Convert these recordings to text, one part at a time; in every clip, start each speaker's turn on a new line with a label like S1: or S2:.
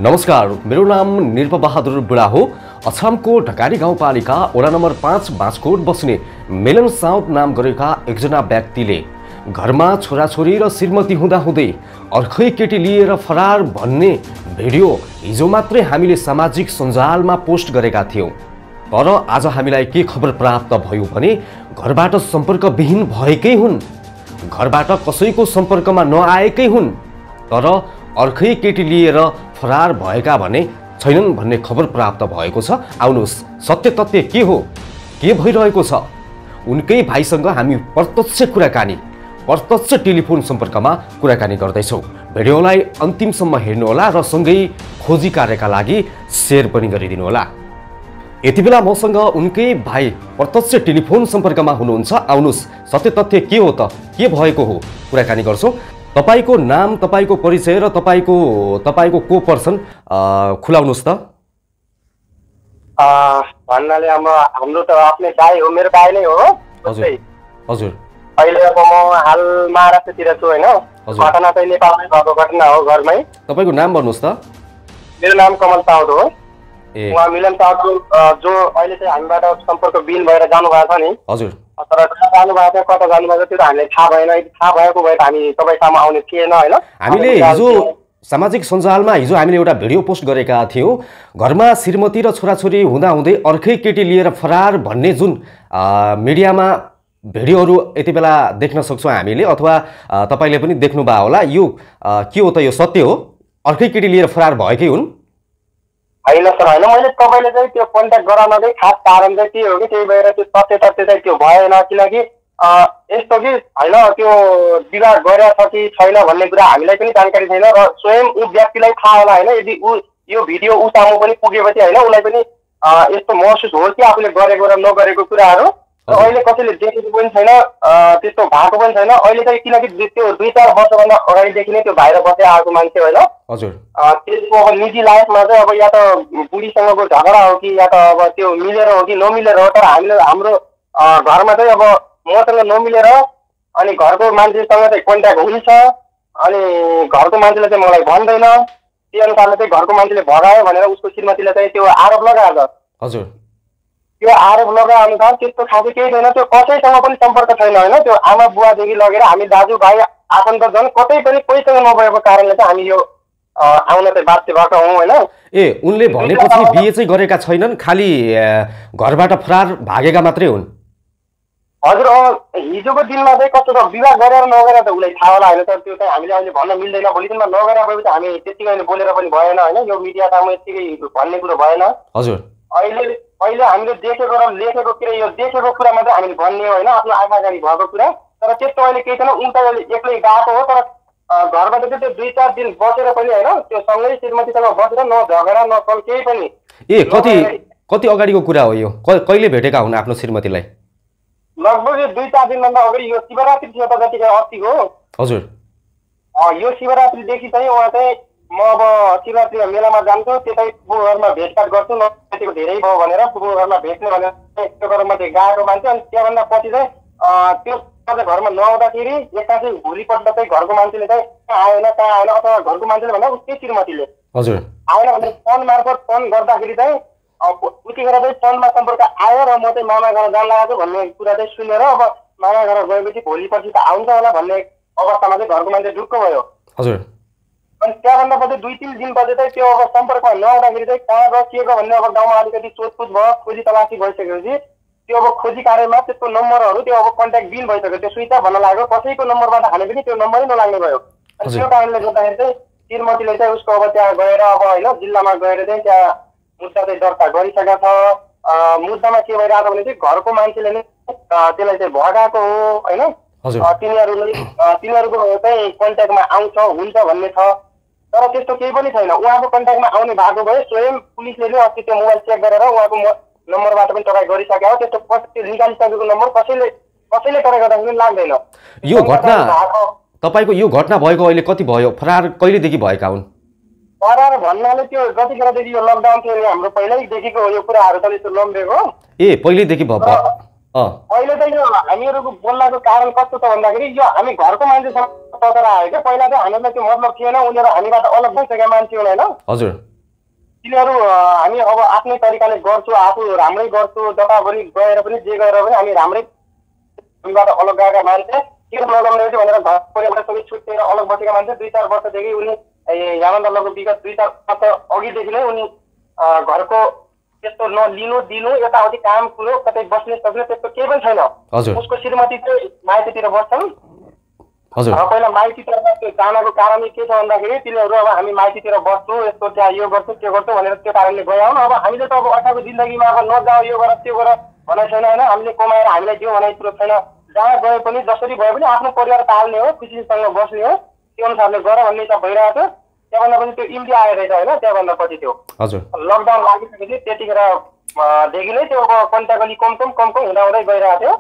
S1: नमस्कार, मेरो नाम निर्पबहादुर बुढा हो। अछामको ढकाडी गाउँपालिका वडा नम्बर 5 बाँचकोट बस्ने मेलन साउद नाम गरेका एकजना व्यक्तिले घरमा छोराछोरी र श्रीमती हुँदाहुँदै अर्कै केटी लिएर फरार भन्ने भिडियो हिजो मात्रै हामीले सामाजिक सञ्जालमा पोस्ट गरेका थियौं। तर आज हामीलाई के खबर प्राप्त भयो भने घरबाट सम्पर्कविहीन भएकै हुन्, घरबाट कसैको सम्पर्कमा नआएकै हुन्, तर अर्कै केटी लिएर फरार भएका भने छैनन् भन्ने खबर प्राप्त भएको छ। आउनुहोस् सत्य तथ्य के हो, के भइरहेको छ, उनकै भाइसँग हामी प्रत्यक्ष टेलिफोन सम्पर्कमा कुराकानी गर्दैछौँ। भिडियोलाई अन्तिमसम्म हेर्नुहोला र सँगै खोजी कार्यका लागि शेयर पनि गरिदिनुहोला। यति बेला मसँग उनकै भाइ प्रत्यक्ष टेलिफोन सम्पर्कमा हुनुहुन्छ। आउनुहोस् सत्य तथ्य के हो त, के भएको हो, कुराकानी गर्छौँ। तपाईको नाम, तपाईको परिचय र तपाईको को पर्सन खुलाउनुहोस् त।
S2: भन्नाले हाम्रो त आफ्नै दाइ हो, मेरो दाइ नै हो।
S1: हजुर हजुर।
S2: अहिले अब म हाल महाराष्ट्रतिर छु हैन। घटना चाहिँ नेपालमै भएको घटना हो, घरमै।
S1: तपाईको नाम भन्नुहोस् त।
S2: मेरो नाम कमल साउद हो।
S1: उहाँ
S2: मिलन साउद जो अहिले चाहिँ हामीबाट सम्पर्क विहीन भएर जानुभएको छ नि।
S1: हजुर।
S2: तर कहाँ जानुभएको थियो, कता जानुभएको त्यो त हामीलाई थाहा भएन। थाहा भएको भए त हामी तपाईसँग आउने थिएन हैन।
S1: हामीले हिजो सामाजिक सञ्जालमा हामीले एउटा भिडियो पोस्ट गरेका थियौँ। घरमा श्रीमती र छोराछोरी हुँदाहुँदै अर्कै केटी लिएर फरार भन्ने जुन मिडियामा भिडियोहरू यति बेला देख्न सक्छौँ हामीले, अथवा तपाईँले पनि देख्नुभयो होला। यो के हो त, यो सत्य हो? अर्कै केटी लिएर फरार भएकै हुन्?
S2: होइन सर, होइन। मैले तपाईँले चाहिँ त्यो कन्ट्याक्ट गराउनकै खास कारण चाहिँ के हो कि त्यही भएर त्यो तथ्य चाहिँ त्यो भएन। किनकि यस्तो कि होइन, त्यो विवाह गरेको छ कि छैन भन्ने कुरा हामीलाई पनि जानकारी छैन र स्वयं ऊ व्यक्तिलाई थाहा होला होइन। यदि ऊ यो भिडियो उसँग पनि पुगेपछि होइन उसलाई पनि यस्तो महसुस हो कि आफूले गरेको र नगरेको कुराहरू। अहिले कसैले देखेको पनि छैन, त्यस्तो भएको पनि छैन अहिले चाहिँ। किनकि त्यो 2-4 वर्षभन्दा अगाडिदेखि नै त्यो भाइरस बसेर आएको मान्छे होइन।
S1: हजुर।
S2: त्यसको अब निजी लाइफमा चाहिँ अब या त बुढीसँगको झगडा हो कि या त अब त्यो मिलेर हो कि नमिलेर हो। तर हाम्रो घरमा चाहिँ अब मसँग नमिलेर अनि घरको मान्छेसँग चाहिँ कन्ट्याक्ट हुन्छ अनि घरको मान्छेले चाहिँ मलाई भन्दैन। त्यही अनुसारले चाहिँ घरको मान्छेले भगायो भनेर उसको श्रीमतीले चाहिँ त्यो आरोप लगाएको।
S1: हजुर।
S2: त्यो आरोप लगाए अनुसार त्यस्तो खासै केही छैन। त्यो कसैसँग पनि सम्पर्क छैन होइन। त्यो आमा बुवादेखि लगेर हामी दाजुभाइ आफन्तजन कतै पनि कोहीसँग नभएको कारणले चाहिँ हामी यो आउन चाहिँ बाध्य भएको हौँ होइन।
S1: उनले भनेपछि बिहे चाहिँ गरेका छैनन्, खालि घरबाट फरार भागेका मात्रै हुन्?
S2: हजुर। हिजोको दिनमा चाहिँ कस्तो त विवाह गरेर नगरेर त उसलाई थाहा होला होइन। तर त्यो चाहिँ हामीले अहिले भन्न मिल्दैन। भोलि दिनमा नगरेर भएपछि हामी त्यतिकै बोलेर पनि भएन होइन। यो मिडिया सामु यतिकै भन्ने कुरो भएन।
S1: हजुर।
S2: अहिले हामीले देखेको र लेखेको कुरा, यो देखेको कुरामा चाहिँ हामीले भन्ने होइन, आफ्नो आँखा अगाडि भएको कुरा। तर त्यस्तो अहिले केही छैन। उल्टा एक्लै गएको हो। तर घरबाट चाहिँ त्यो 2-4 दिन बसेर पनि होइन, त्यो सँगै श्रीमतीसँग बसेर न झगडा न कल केही पनि।
S1: कति अगाडिको कुरा हो यो? कहिले भेटेका हुन् आफ्नो श्रीमतीलाई?
S2: लगभग यो 2-4 दिनभन्दा अगाडि, यो शिवरात्रि थियो त जतिखेर अस्तिको।
S1: हजुर।
S2: यो शिवरात्रिदेखि चाहिँ उहाँ चाहिँ म अब शिवरात्रिमा मेलामा जान्छु, त्यतै फुपूको घरमा भेटघाट गर्छु न, त्यतिको धेरै भयो भनेर फुपूको घरमा भेट्ने भनेर त्यो घरमा चाहिँ गएको मान्छे। अनि त्यहाँभन्दा पछि चाहिँ त्यो घरमा नआउँदाखेरि एक्कासी भोलिपल्ट चाहिँ घरको मान्छेले चाहिँ कहाँ आएन अथवा घरको मान्छेले भन्दा उसकै श्रीमतीले
S1: हजुर
S2: आएन भने फोन मार्फत फोन गर्दाखेरि चाहिँ उतिखेर चाहिँ फोनमा सम्पर्क आयो र म चाहिँ मामा घर जान लागेको भन्ने कुरा चाहिँ सुनेर अब मामा घर गएपछि भोलिपछि त आउँछ होला भन्ने अवस्थामा चाहिँ घरको मान्छे ढुक्क भयो।
S1: हजुर।
S2: अनि त्यहाँभन्दा पछि 2-3 दिनपछि चाहिँ त्यो अब सम्पर्कमा नआउँदाखेरि चाहिँ कहाँ गएको भन्ने अब गाउँमा अलिकति सोधपुछ भयो, खोजी तलासी भइसकेपछि त्यो अब खोजी कार्यमा त्यसको नम्बरहरू त्यो अब कन्ट्याक्ट बिन भइसक्यो। त्यो स्विच अफ भन्न लाग्यो। कसैको नम्बरबाट हाले पनि त्यो नम्बरै नलाग्ने भयो। अनि त्यो कारणले गर्दाखेरि चाहिँ श्रीमतीले चाहिँ उसको अब त्यहाँ गएर अब होइन जिल्लामा गएर चाहिँ त्यहाँ मुद्दा चाहिँ दर्ता गरिसकेका छ। मुद्दामा के भइरहेको भने चाहिँ घरको मान्छेले नै त्यसलाई चाहिँ भगाएको हो होइन। तिनीहरूको चाहिँ कन्ट्याक्टमा आउँछ हुन्छ भन्ने छ। तर त्यस्तो केही पनि छैन। उहाँको कन्ट्याक्टमा आउने भएको भए स्वयं पुलिसले नै अस्ति त्यो मोबाइल चेक गरेर उहाँको नम्बरबाट पनि ट्राई गरिसकेको हो। त्यस्तो त्यो निकालिसकेको नम्बर कसैले ट्राई गर्दाखेरि पनि लाग्दैन।
S1: यो घटना तपाईँको यो घटना भएको अहिले कति भयो? फरार कहिलेदेखि भएका हुन्?
S2: फरार भन्नाले त्यो जतिखेरदेखि यो लकडाउन थियो नि हाम्रो पहिल्यैदेखिको यो कुराहरू त यस्तो लम्बेको।
S1: पहिल्यैदेखि
S2: अहिले चाहिँ यो हामीहरूको बोल्नको कारण कस्तो छ भन्दाखेरि यो हामी घरको मान्छेसँग पत्र आयो क्या। पहिला चाहिँ हामीलाई त्यो मतलब थिएन, उनीहरू हामीबाट अलग भइसकेका मान्छे हुन् होइन।
S1: हजुर।
S2: तिनीहरू हामी अब आफ्नै तरिकाले गर्छु, आफू राम्रै गर्छु, जताभरि गएर पनि जे गरेर पनि हामी राम्रै बाट अलग गएका मान्छे किन नगर्ने भनेर घर परिवार सबै छुट्टिएर अलग बसेका मान्छे 2-4 वर्षदेखि उनी यामन्दलको विगत 2-4 वर्ष अघिदेखि नै उनी घरको त्यस्तो नलिनु दिनु यताउति काम कुरो कतै बस्ने सक्ने त्यस्तो केही पनि छैन। उसको श्रीमती चाहिँ माइतीतिर बस्छन्। पहिला माइतीतिर जानको कारण के छ भन्दाखेरि तिनीहरू अब हामी माइतीतिर बस्छौँ, यस्तो त्यहाँ यो गर्छु त्यो गर्छु भनेर त्यो कारणले गयो। अब हामीले त अब अठाको जिन्दगीमा अब नजाऊ यो गर त्यो गर भनाइ छैन होइन। हामीले कमाएर हामीलाई दियो भने कुरो छैन। जहाँ गए पनि जसरी भए पनि आफ्नो परिवार पाल्ने हो, खुसीसँग बस्ने हो, त्यो अनुसारले गर भन्ने त भइरहेको थियो। त्यहाँभन्दा पनि त्यो इन्डिया आएर रहेछ होइन। त्यहाँभन्दा पछि त्यो लकडाउन लागिसकेपछि त्यतिखेर देखि नै त्यो कन्ट्याक्ट अलिक कम हुँदा हुँदै गइरहेको थियो।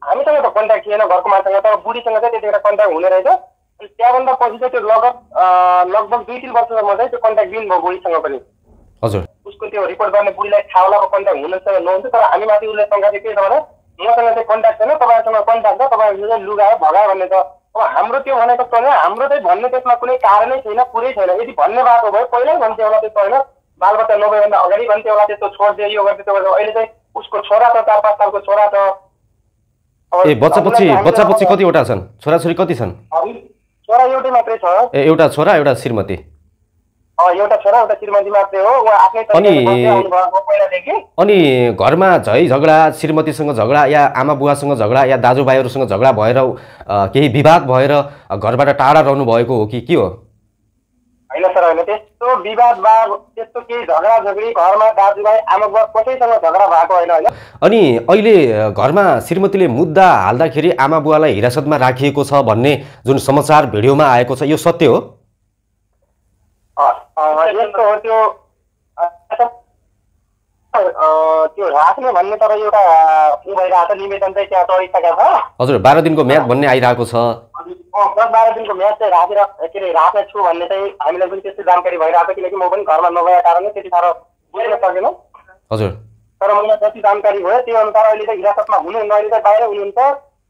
S2: हामीसँग त कन्ट्याक्ट थिएन घरको मान्छेसँग, तर बुढीसँग चाहिँ त्यतिखेर कन्ट्याक्ट हुने रहेछ। अनि त्यहाँभन्दा पछि चाहिँ त्यो लगभग 2-3 वर्षसम्म चाहिँ त्यो कन्ट्याक्ट दिनुभयो बुढीसँग पनि। उसको त्यो रिपोर्ट गर्ने बुढीलाई थाहा होला कन्ट्याक्ट हुनुहुन्छ नहुन्छ, तर हामी माथि उसले शङ्का चाहिँ के छ भने मसँग चाहिँ कन्ट्याक्ट छैन, तपाईँहरूसँग कन्ट्याक्ट छ, तपाईँहरूले चाहिँ लुगायो भगायो भन्ने छ। अब हाम्रो त्यो भनेको छैन, हाम्रो चाहिँ भन्ने त्यसमा कुनै कारणै छैन, पुरै छैन। यदि भन्ने बाटो भयो पहिल्यै भन्थे होला त्यस्तो होइन, बालबच्चा नभएभन्दा अगाडि भन्थे होला त्यस्तो छोडिदियो यो गर्दै त्यो गर्दै। अहिले चाहिँ उसको छोरा छ, 4-5 सालको छोरा छ।
S1: बच्चापछि कतिवटा छन्? छोराछोरी कति छन्?
S2: छोरा एउटै मात्रै छ।
S1: एउटा छोरा एउटा श्रीमती?
S2: एउटा छोरा एउटा श्रीमती मात्रै हो। उहाँ आफ्नै पहिलादेखि।
S1: अनि घरमा झै झगडा, श्रीमतीसँग झगडा या आमा बुवासँग झगडा या दाजुभाइहरूसँग झगडा भएर केही विवाद भएर घरबाट टाढा रहनु भएको हो कि के हो?
S2: होइन सर, होइन त्यस्तो विवाद त्यस्तो केही झगडा झगडी घरमा दाजुभाइ आमा बुवा कसैसँग झगडा भएको होइन होइन।
S1: अनि अहिले घरमा श्रीमतीले मुद्दा हाल्दाखेरि आमा बुवालाई हिरासतमा राखिएको छ भन्ने जुन समाचार भिडियोमा आएको छ, यो सत्य हो?
S2: यस्तो हो त्यो राख्ने भन्ने तर एउटा उ भइरहेको छ, निवेदन चाहिँ त्यहाँ चढिसकेको छ।
S1: हजुर, 12 दिनको म्याद भन्ने आइरहेको छ।
S2: 10-12 दिनको म्याद चाहिँ राख्ने छु भन्ने चाहिँ हामीलाई पनि त्यस्तो जानकारी भइरहेको छ, किनकि म पनि घरमा नभएको कारणले त्यति साह्रो बुझ्न सकेन।
S1: हजुर,
S2: तर मलाई जति जानकारी भयो त्यो अनुसार अहिले चाहिँ हिरासतमा हुनुहुन्न, अहिले चाहिँ बाहिर हुनुहुन्छ।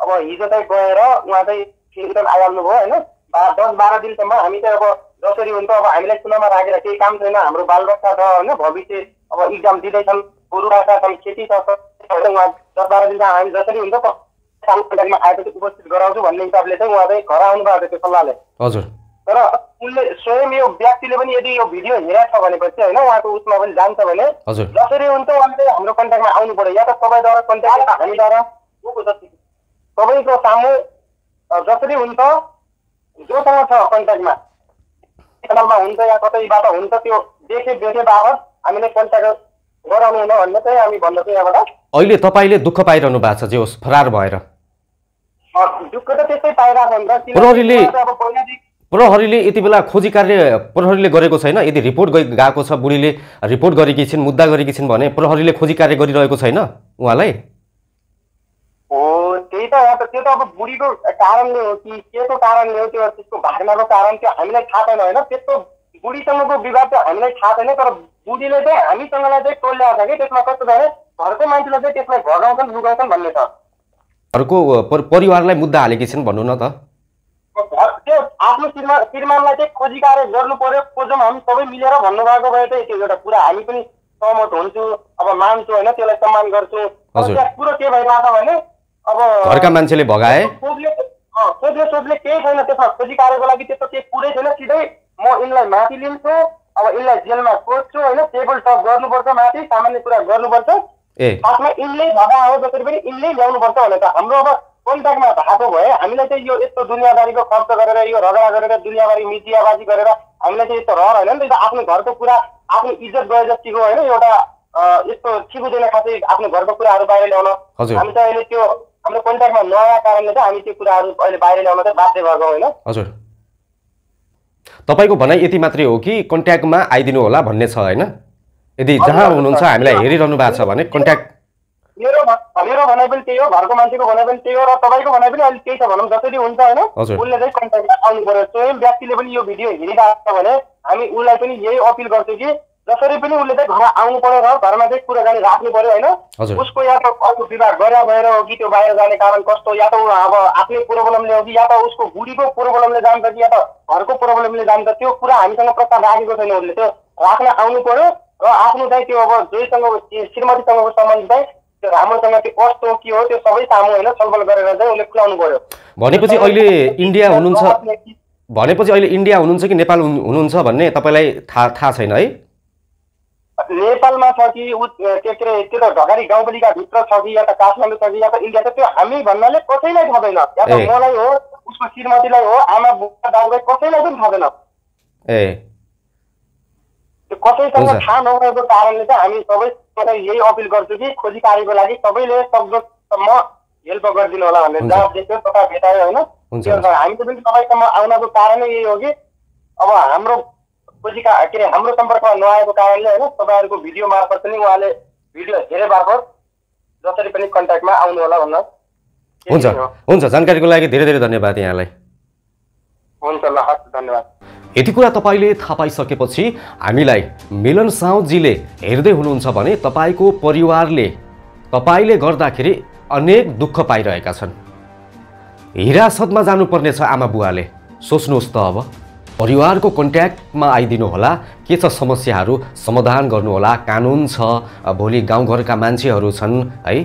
S2: अब हिजो चाहिँ गएर उहाँ चाहिँ रिटर्न आइहाल्नु भयो होइन। 10-12 दिनसम्म हामी चाहिँ अब जसरी हुन्छ अब हामीलाई कुनामा राखेर केही काम छैन, हाम्रो बालबच्चा छ होइन, भविष्य अब इक्जाम दिँदैछन्, बुढाका छन्, खेती छ, उहाँ 10-12 दिनमा हामी जसरी हुन्छ कन्ट्याक्टमा आएपछि उपस्थित गराउँछु भन्ने हिसाबले चाहिँ उहाँ चाहिँ घर आउनु भएको थियो सल्लाहले।
S1: हजुर,
S2: तर उनले स्वयं यो व्यक्तिले पनि यदि यो भिडियो हेरेको छ भनेपछि होइन उहाँको उसमा पनि जान्छ भने जसरी हुन्छ उहाँले चाहिँ हाम्रो कन्ट्याक्टमा आउनु पर्यो, या त तपाईँद्वारा कन्ट्याक्ट हामीद्वारा तपाईँको सामु जसरी हुन्छ जोसँग छ कन्ट्याक्टमा च्यानलमा हुन्छ या कतैबाट हुन्छ त्यो देखे बापत हामीले कन्ट्याक्ट गराउनु हुन भन्ने चाहिँ हामी भन्दछौँ यहाँबाट।
S1: अहिले तपाईँले दुःख पाइरहनु भएको छ जे होस् फरार भएर?
S2: दुःख त त्यस्तै पाइरहेको छ।
S1: प्रहरीले यति बेला खोजी कार्य प्रहरीले गरेको छैन? यदि रिपोर्ट गएको छ, बुढीले रिपोर्ट गरेकी छिन्, मुद्दा गरेकी छिन् भने प्रहरीले खोजी कार्य गरिरहेको छैन उहाँलाई?
S2: हो त्यही त, त्यो त अब बुढीको कारणले हो कि के को कारणले हो, त्यो त्यसको भागनाको कारण त्यो हामीलाई थाहा छैन होइन। त्यस्तो बुढीसँगको विवाद चाहिँ हामीलाई थाहा छैन, तर बुढीले चाहिँ हामीसँगलाई चाहिँ टोल्याएको छ कि त्यसमा कस्तो छ भने घरको मान्छेलाई चाहिँ त्यसलाई भगाउँछन् लुगाउँछन् भन्ने छ।
S1: घरको परिवारलाई मुद्दा हालेकी छिन् भन्नु न त?
S2: त्यो आफ्नो श्रीमानलाई चाहिँ खोजी कार्य गर्नु पर्यो, खोजौँ हामी सबै मिलेर भन्नुभएको भए चाहिँ त्यो एउटा कुरा हामी पनि सहमत हुन्छु, अब मान्छु होइन, त्यसलाई सम्मान गर्छु। त्यहाँ कुरो के भइरहेको छ भने अब
S1: घरका मान्छेले भगाए,
S2: सोध्ने केही छैन त्यसमा, खोजी कार्यको लागि त्यस्तो केही कुरै छैन। सिधै म यिनलाई माथि लिन्छु, अब यिनलाई जेलमा कोच्छु होइन, टेबल टक गर्नुपर्छ, माथि सामान्य कुरा गर्नुपर्छ, साथमा यिनले भगा हो जसरी पनि यिनले ल्याउनुपर्छ भने त हाम्रो अब कन्ट्याक्टमा भएको भए हामीलाई चाहिँ यो यस्तो दुनियाँदारीको खर्च गरेर यो रगडा गरेर दुनियाँदारी मिडियाबाजी गरेर हामीलाई चाहिँ यस्तो रहर होइन नि त। आफ्नो घरको कुरा आफ्नो इज्जत गए जतिको होइन, एउटा यस्तो ठिकुदैन खासै आफ्नो घरको कुराहरू बाहिर ल्याउन। हामी चाहिँ अहिले त्यो हाम्रो कन्ट्याक्टमा नआएको कारणले चाहिँ हामी त्यो कुराहरू अहिले बाहिर ल्याउन चाहिँ बाध्य भएको होइन।
S1: हजुर, तपाईँको भनाइ यति मात्रै हो कि कन्ट्याक्टमा आइदिनु होला भन्ने छ होइन? यदि जहाँ हुनुहुन्छ हामीलाई हेरिरहनु भएको छ भने कन्ट्याक्ट।
S2: मेरो भनाइ पनि त्यही हो, घरको मान्छेको भनाइ पनि त्यही हो, र तपाईँको भनाइ पनि अहिले त्यही छ भनौँ, जसरी हुन्छ होइन उसले चाहिँ कन्ट्याक्टमा आउनु पर्यो। स्वयं व्यक्तिले पनि यो भिडियो हेरिरहेको छ भने हामी उसलाई पनि यही अपिल गर्छौँ कि जसरी पनि उसले चाहिँ घर आउनु पर्यो र घरमा चाहिँ कुराकानी राख्नु पर्यो होइन। उसको या त अर्को विवाह गरे भएर हो कि त्यो बाहिर जाने कारण कस्तो, या त अब आफ्नै प्रोब्लमले हो कि या त उसको बुढीको प्रोब्लमले जान्छ कि या त घरको प्रोब्लमले जान्छ, त्यो कुरा हामीसँग प्रस्ताव राखेको छैन उसले। त्यो राख्न आउनु पर्यो र आफ्नो चाहिँ त्यो अब जोसँग श्रीमतीसँगको सम्बन्ध चाहिँ त्यो राम्रोसँग त्यो कस्तो के हो त्यो सबै सामु होइन छलफल गरेर चाहिँ उसले खुलाउनु पर्यो।
S1: भनेपछि अहिले इन्डिया हुनुहुन्छ कि नेपाल हुनुहुन्छ भन्ने तपाईँलाई थाहा छैन है?
S2: नेपालमा छ कि के अरे त्यो त ढकाडी गाउँपालिका भित्र छ कि या त काठमाडौँ छ कि या त इन्डिया छ, त्यो हामी भन्नाले कसैलाई थाहा छैन। या त मलाई हो उसको श्रीमतीलाई हो आमा बुबा दाजुभाइ कसैलाई पनि थाहा छैन। त्यो कसैसँग थाहा नभएको कारणले चाहिँ हामी सबै यही अपिल गर्छु कि खोजी कार्यको लागि सबैले सक्दोसम्म हेल्प गरिदिनु होला भनेर जवाब दिएको तथा भेटायो होइन। हामी पनि तपाईँसम्म आउनको कारणै यही हो कि अब हाम्रो खोजी के अरे हाम्रो सम्पर्कमा नआएको कारणले होइन तपाईँहरूको भिडियो मार्फत पनि उहाँले भिडियो हेरे मार्फत जसरी पनि कन्ट्याक्टमा आउनु होला भन्न।
S1: हुन्छ जानकारीको लागि धेरै धेरै धन्यवाद यहाँलाई।
S2: हुन्छ ल हस् धन्यवाद।
S1: यति कुरा तपाईँले थाहा पाइसकेपछि हामीलाई मिलन साउदजीले हेर्दै हुनुहुन्छ भने तपाईँको परिवारले तपाईँले गर्दाखेरि अनेक दुःख पाइरहेका छन्। हिरासतमा जानुपर्नेछ आमा बुवाले। सोच्नुहोस् त अब परिवारको कन्ट्याक्टमा आइदिनु होला, के छ समस्याहरू समाधान गर्नुहोला। कानुन छ, भोलि गाउँघरका मान्छेहरू छन् है।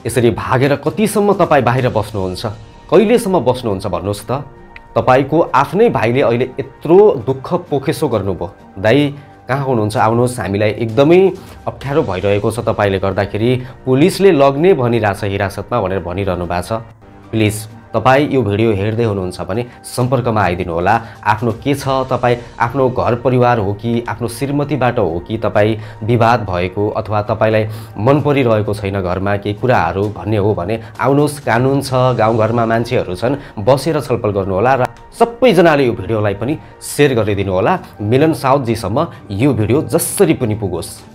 S1: यसरी भागेर कतिसम्म तपाईँ बाहिर बस्नुहुन्छ, कहिलेसम्म बस्नुहुन्छ भन्नुहोस् त। तपाईको आफ्नै भाइले अहिले यत्रो दुःख पोखेसो गर्नुभयो। दाइ कहाँ हुनुहुन्छ, आउनुहोस्, हामीलाई एकदमै अप्ठ्यारो भइरहेको छ तपाईँले गर्दाखेरि, पुलिसले लग्ने भनिरहेछ हिरासतमा भनेर भनिरहनु भएको छ। प्लिज तपाईँ यो भिडियो हेर्दै हुनुहुन्छ भने सम्पर्कमा आइदिनु होला। आफ्नो के छ, तपाईँ आफ्नो घर परिवार हो कि आफ्नो श्रीमतीबाट हो कि तपाईँ विवाद भएको अथवा तपाईँलाई मन परिरहेको छैन घरमा केही कुराहरू भन्ने हो भने आउनुहोस्, कानुन छ, गाउँघरमा मान्छेहरू छन्, बसेर छलफल गर्नुहोला। र सबैजनाले यो भिडियोलाई पनि सेयर गरिदिनु होला। मिलन साउदजीसम्म यो भिडियो जसरी पनि पुगोस्।